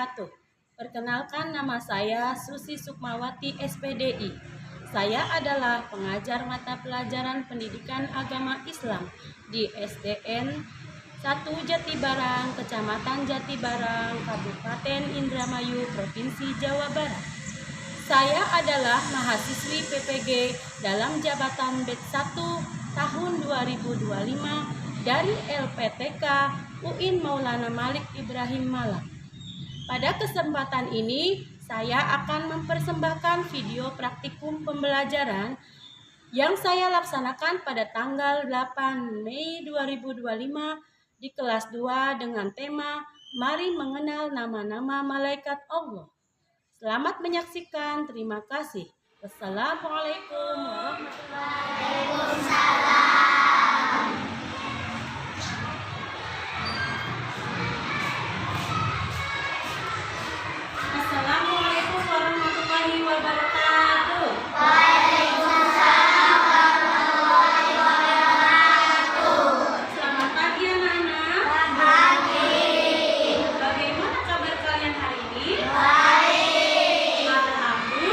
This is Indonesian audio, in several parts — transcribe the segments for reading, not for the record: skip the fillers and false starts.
wabarakatuh. Perkenalkan, nama saya Susi Sukmawati, SPDI. Saya adalah pengajar mata pelajaran Pendidikan Agama Islam di SDN 1 Jatibarang, Kecamatan Jatibarang, Kabupaten Indramayu, Provinsi Jawa Barat. Saya adalah mahasiswi PPG dalam jabatan BED 1 tahun 2025 dari LPTK UIN Maulana Malik Ibrahim Malang. Pada kesempatan ini, saya akan mempersembahkan video praktikum pembelajaran yang saya laksanakan pada tanggal 8 Mei 2025 di kelas 2 dengan tema Mari Mengenal Nama-Nama Malaikat Allah. Selamat menyaksikan, terima kasih. Wassalamualaikum warahmatullahi wabarakatuh. Assalamualaikum warahmatullahi wabarakatuh. Waalaikumsalam warahmatullahi wabarakatuh. Selamat pagi anak-anak. Pagi. Bagaimana kabar kalian hari ini? Baik. Alhamdulillah.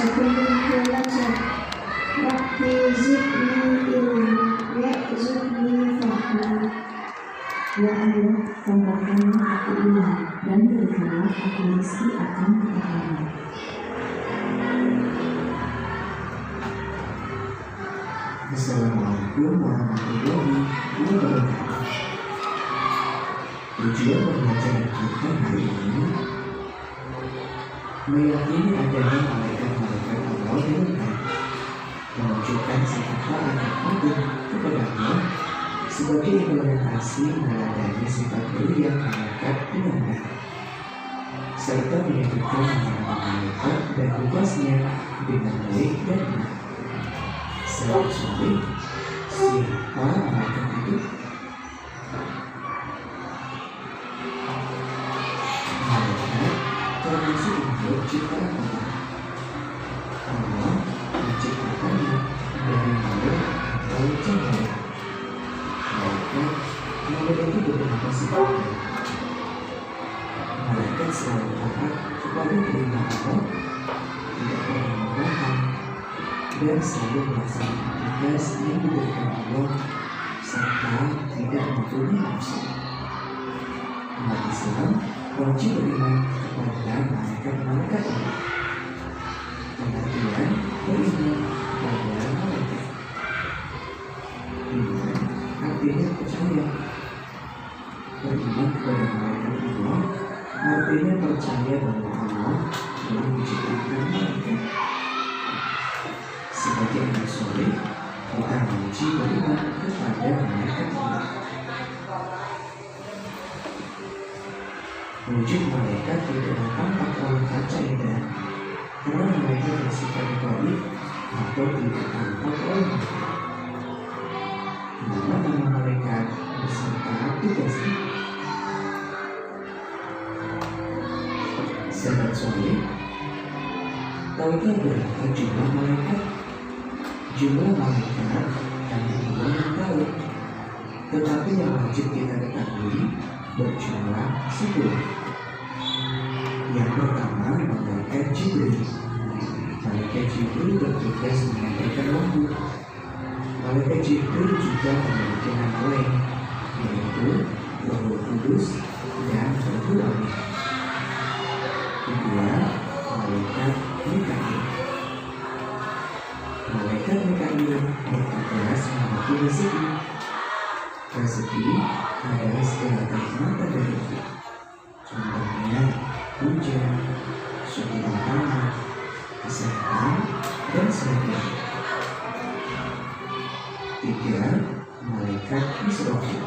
Sekundi belajar. Rabbi zidni ilma warzuqni fahma. Ya Allah, tambahkanlah aku iman dan berikanlah aku rezeki akan kebenaran. Assalamualaikum warahmatullahi wabarakatuh. Tujuan pembelajaran kita hari ini meyakini adanya malaikat-malaikat Allah yang baik, menunjukkan sifat taat dan patuh kepada Allah sebagai implementasi meladani sifat mulia malaikat dengan baik, serta menyebutkan nama malaikat dan tugasnya dengan baik dan benar. Selanjutnya, siapa malaikat itu? Malaikat termasuk untuk ciptaan Allah. Allah menciptakannya dari nur atau cahaya. Malaikat memiliki beberapa sifat. Malaikat selalu taat kepada perintah Allah, tidak pernah membangkang, dan selalu melaksanakan tugas yang diberikan Allah serta tidak mempunyai nafsu. Umat Islam wajib beriman kepada malaikat-malaikat Allah. Pengertian beriman kepada malaikat. Iman artinya percaya. Beriman kepada malaikat Allah artinya percaya bahwa Allah telah menciptakan malaikat. Sebagai anak soleh, kita wajib beriman kepada malaikat Allah. Wujud malaikat tidak tampak oleh kaca indera, karena mereka bersifat gaib atau tidak tampak oleh mata. Nama malaikat beserta tugasnya. Sahabat soleh, tahukah berapa jumlah malaikat? Jumlah malaikat hanya Allah yang tahu, tetapi yang wajib kita ketahui berjumlah 10. Yang pertama, malaikat Jibril. Malaikat Jibril bertugas menyampaikan wahyu. Malaikat Jibril juga memiliki nama lain, yaitu Roh Kudus dan Rohul Amin. Kedua, malaikat Mikail. Malaikat Mikail bertugas membagi rezeki. Rezeki adalah segala kenikmatan dari Allah. Contohnya hujan, suhu tanah, kesehatan, dan sebagainya. Tiga, malaikat Israfil.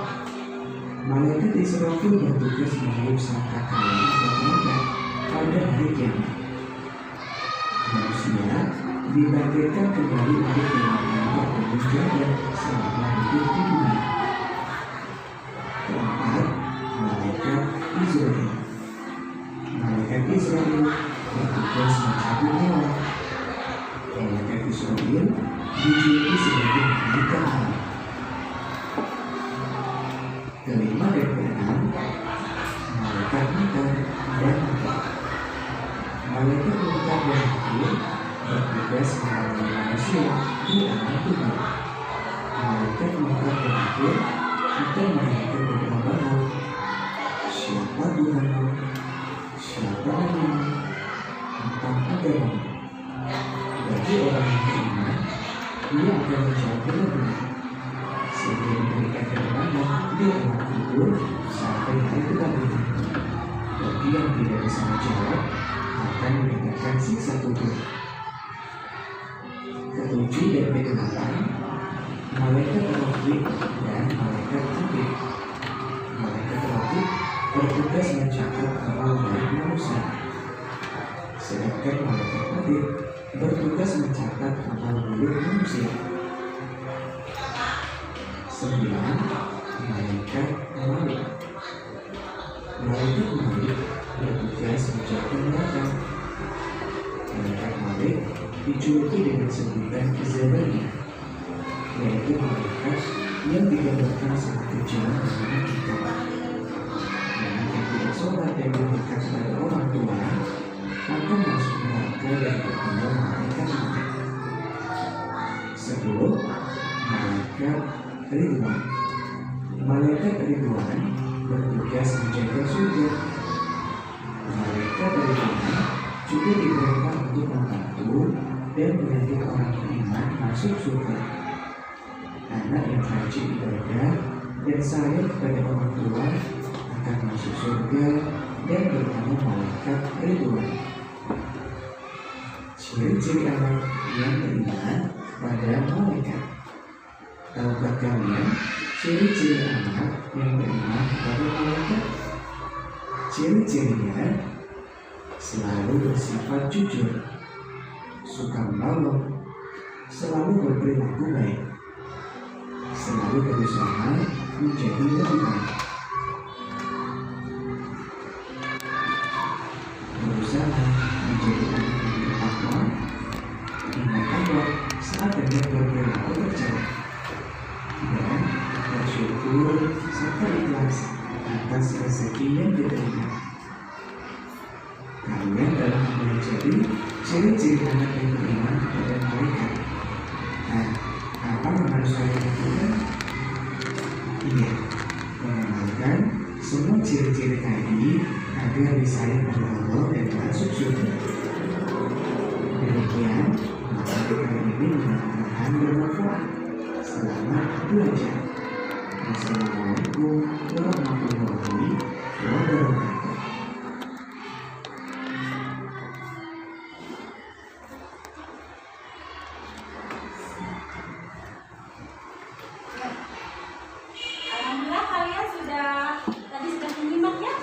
Malaikat Israfil bertugas meniup sangkakala atau malaikat pada hari kiamat. Manusia dibangkitkan kembali dari kematian dan menjaga selama hidup di dunia. Keempat, malaikat Israel. Malaikat Israel bertugas mencabut nyawa. Malaikat Israel dijuluki sebagai malaikat Allah. Kelima dan keenam, malaikat Mikail dan Mikail. Malaikat Mikail dan Mikail bertugas menolong manusia di alam kubur. Malaikat Mikail dan Mikail akan menanyakan beberapa hal. Siapa Tuhanmu? Siapa Nabimu? Tentang agamamu. Bagi orang yang beriman, dia akan menjawab benar-benar, sehingga diberikan ketenangan di alam kubur sampai hari kebangkitan. Bagi yang tidak bisa menjawab, akan mendapatkan siksa kubur. Ketujuh dan kedelapan, malaikat Raqib dan malaikat Atid. Malaikat Raqib bertugas mencatat amal baik manusia, sedangkan malaikat Atid bertugas mencatat amal buruk manusia. 9. Malaikat Malik. Malaikat Malik bertugas menjaga neraka. Malaikat Malik dijuluki dengan sebutan Zabaniya, yaitu malaikat yang digambarkan seperti jalan dengan kita. Yang tidak sholat dan berdekat kepada orang tua akan masuk neraka dan bertemu malaikat malaikat Ridwan. Malaikat Ridwan bertugas menjaga surga. Malaikat Ridwan juga diperintah untuk membantu dan mendidik orang beriman masuk surga. Anak yang rajin ibadah dan sayang kepada orang tua akan masuk surga dan bernama malaikat Ridwan. Ciri-ciri anak yang beriman pada malaikat. Tahukah kalian ciri-ciri anak yang beriman kepada malaikat? Ciri-cirinya selalu bersifat jujur, suka menolong, selalu berperilaku baik, selalu berusaha menjadi lebih baik, berusaha menjadi anak yang bertakwa, ingat Allah saat hendak berperilaku bercela, dan bersyukur serta ikhlas atas rezeki yang diterima. Kalian dalam mempelajari ciri-ciri anak yang beriman kepada malaikat. Nah, apa yang harus kalian lakukan? Iya, mengamalkan semua ciri-ciri tadi agar disayang oleh Allah dan masuk surga. Demikian, materi kali ini mudah-mudahan bermanfaat. Selamat belajar. Wassalamualaikum warahmatullahi wabarakatuh. Alhamdulillah kalian tadi sudah menyimak ya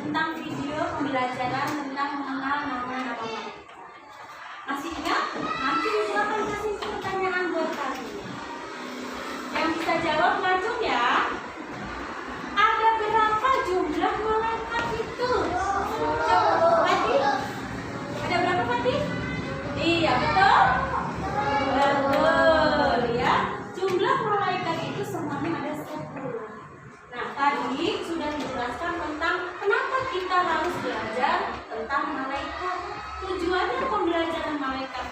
tentang video pembelajaran tentang mengenal nama-nama malaikat. Masih ingat? Nanti Ibu akan kasih pertanyaan buat kalian. Yang bisa jawab langsung ya. Ada berapa jumlah malaikat itu? Coba Fatih. Ada berapa Fatih? Iya betul. Betul ya. Jumlah malaikat itu semuanya ada 10. Nah tadi sudah dijelaskan tentang kenapa kita harus belajar tentang malaikat. Tujuannya pembelajaran malaikat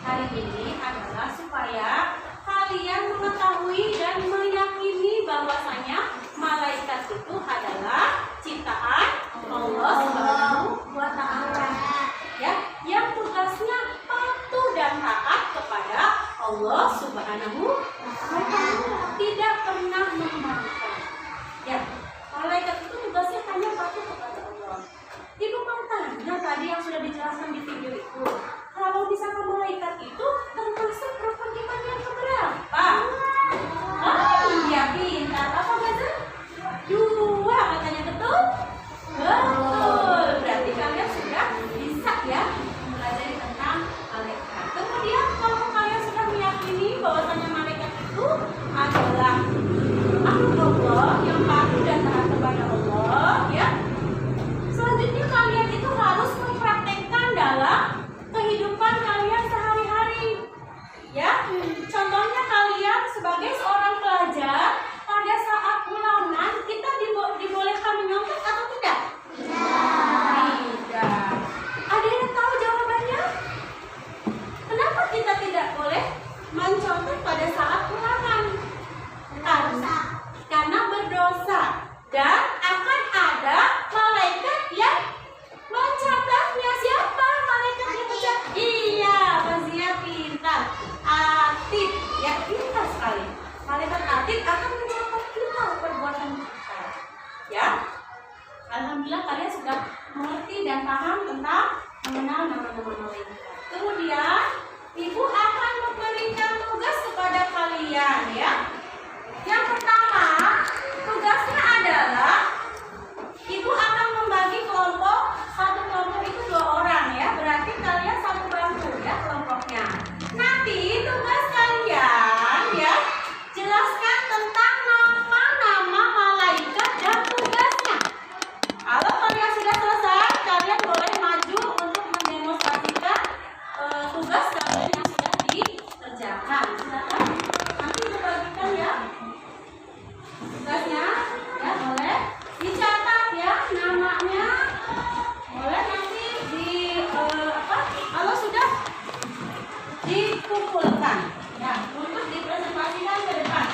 hari ini adalah supaya kalian mengetahui dan meyakini bahwasanya malaikat itu adalah ciptaan Allah Subhanahu wa Ta'ala. Ya, yang tugasnya patuh dan taat kepada Allah Subhanahu wa Ta'ala, tidak pernah membangkang. Ya, malaikat itu tugasnya hanya patuh kepada Allah. Ibu mau tanya tadi yang sudah dijelaskan di video itu, kalau misalkan malaikat itu termasuk rukun iman yang keberapa? Oh iya pintar. Apa Gazel? 2 katanya, betul? Betul. Berarti kalian sudah bisa ya mempelajari tentang malaikat. Kemudian kalau kalian sudah meyakini bahwasanya malaikat itu adalah makhluk Allah yang patuh dan taat kepada Allah, ya. Selanjutnya kalian itu harus mempraktekkan dalam kehidupan kalian sehari-hari. Ya, contohnya kalian sebagai seorang pelajar pada saat ulangan kita dibolehkan menyontek atau tidak? Tidak. Ada yang tahu jawabannya? Kenapa kita tidak boleh mencontek pada saat ulangan? Karena berdosa dan akan ada malaikat yang mencatatnya. Siapa malaikat yang mencatat? Iya, Fazia pintar. Atid, ya pintar sekali. Malaikat Atid akan mencatat kita perbuatan kita. Ya, alhamdulillah kalian sudah mengerti dan paham tentang mengenal nama-nama malaikat. Kemudian Ibu akan memberikan tugas kepada kalian ya. Yang pertama, tugasnya adalah Ibu akan membagi kelompok. Satu kelompok itu 2 orang ya. Berarti kalian satu bangku ya kelompoknya. Nanti tugas kalian ya, jelaskan tentang nama-nama malaikat dan tugasnya. Kalau kalian sudah selesai, kalian boleh maju untuk mendemonstrasikan tugas kalian yang sudah dikerjakan. Silakan. Nanti dibagikan ya tugasnya, ya boleh dicatat ya namanya, boleh nanti kalau sudah dikumpulkan ya untuk dipresentasikan ke depan.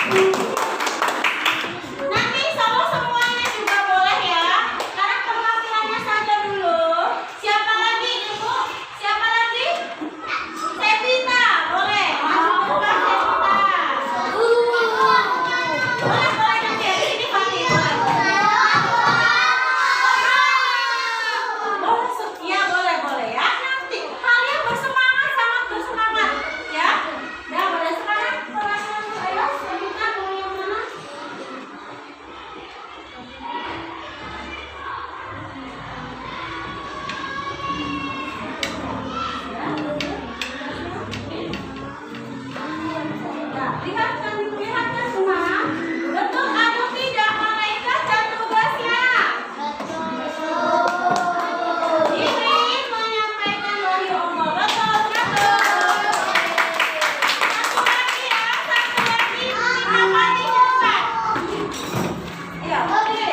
Nanti semuanya juga boleh ya. Sekarang perwakilannya saja dulu. Siapa lagi Ibu? Siapa lagi? Sevita, boleh. Masuk ke Sevita. Boleh nanti di sini Fatih. Boleh ya. Nanti kalian bersemangat, sangat bersemangat ya. Dah boleh sekarang perwakilan ayo Sevita mau yang mana? Lihatkan semua. Betul atau tidak malaikat dan tugasnya? Jibril menyampaikan wahyu Allah. Betul. Satu lagi ya, satu lagi. Apa nih cepat? Ayo, oke.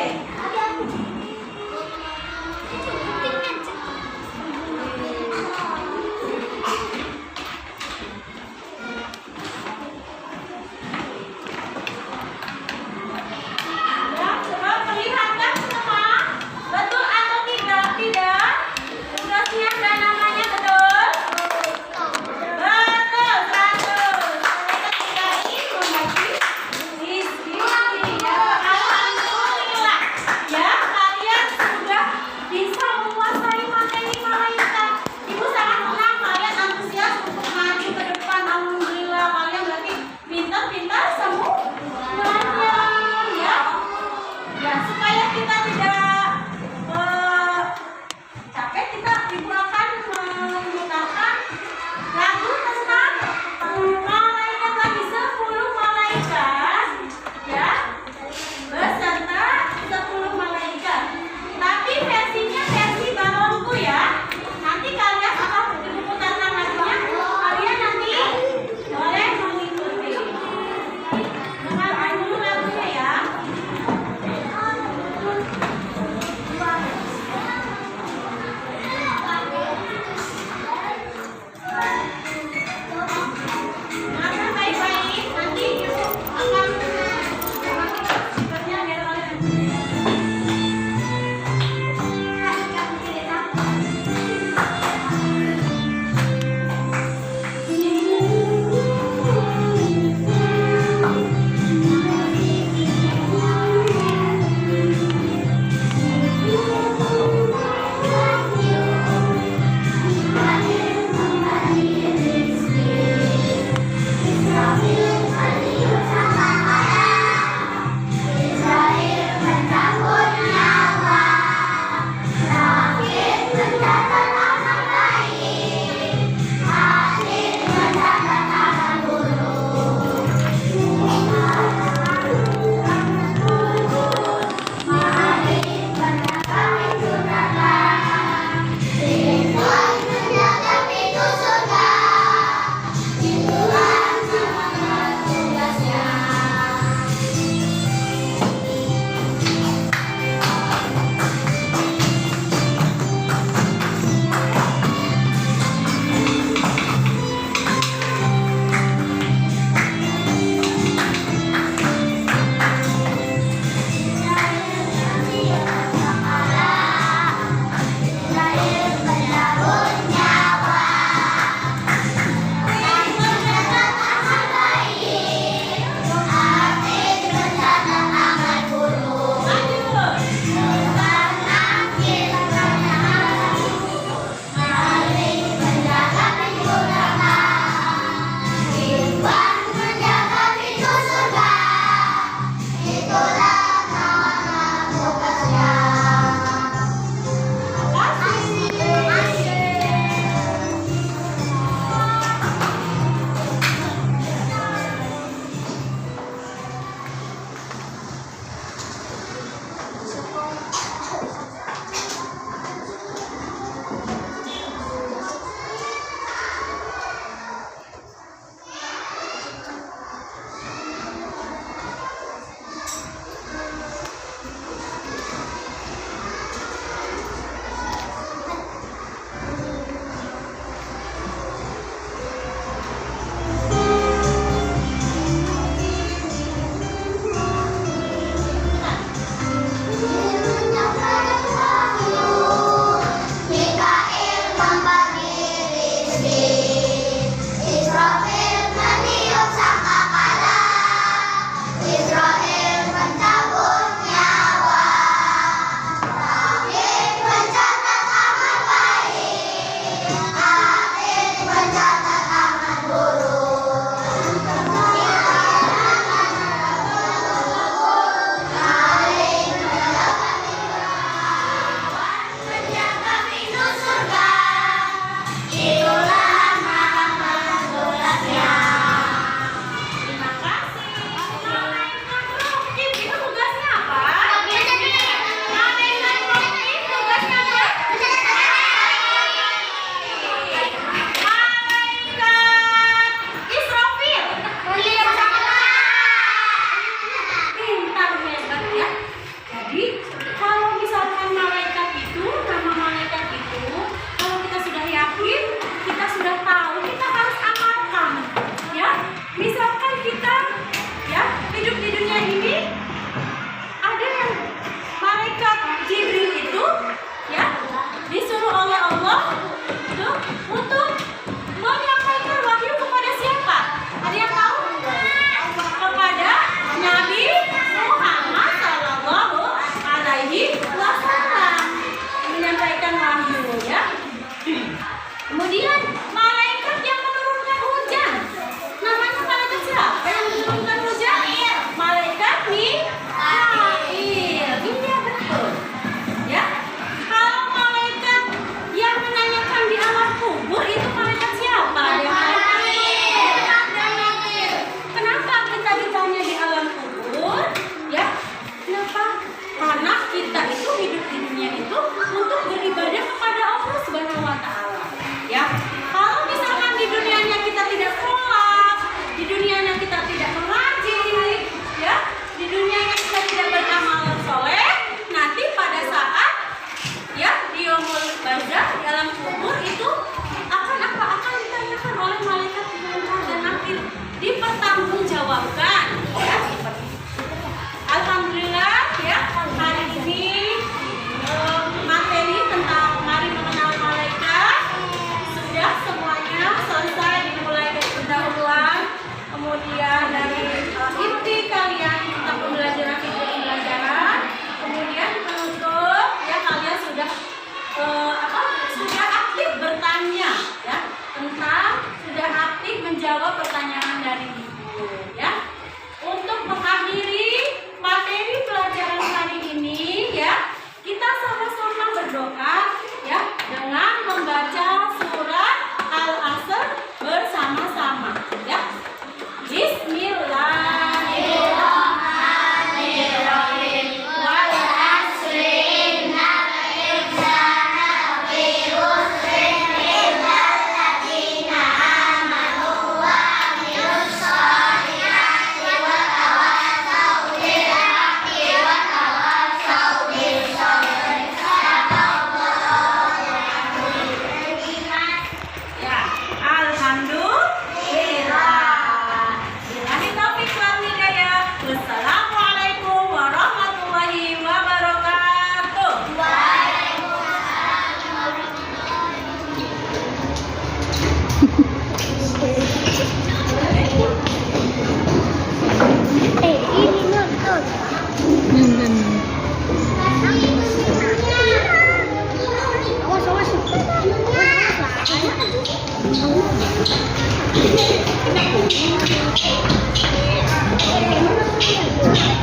Thank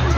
you.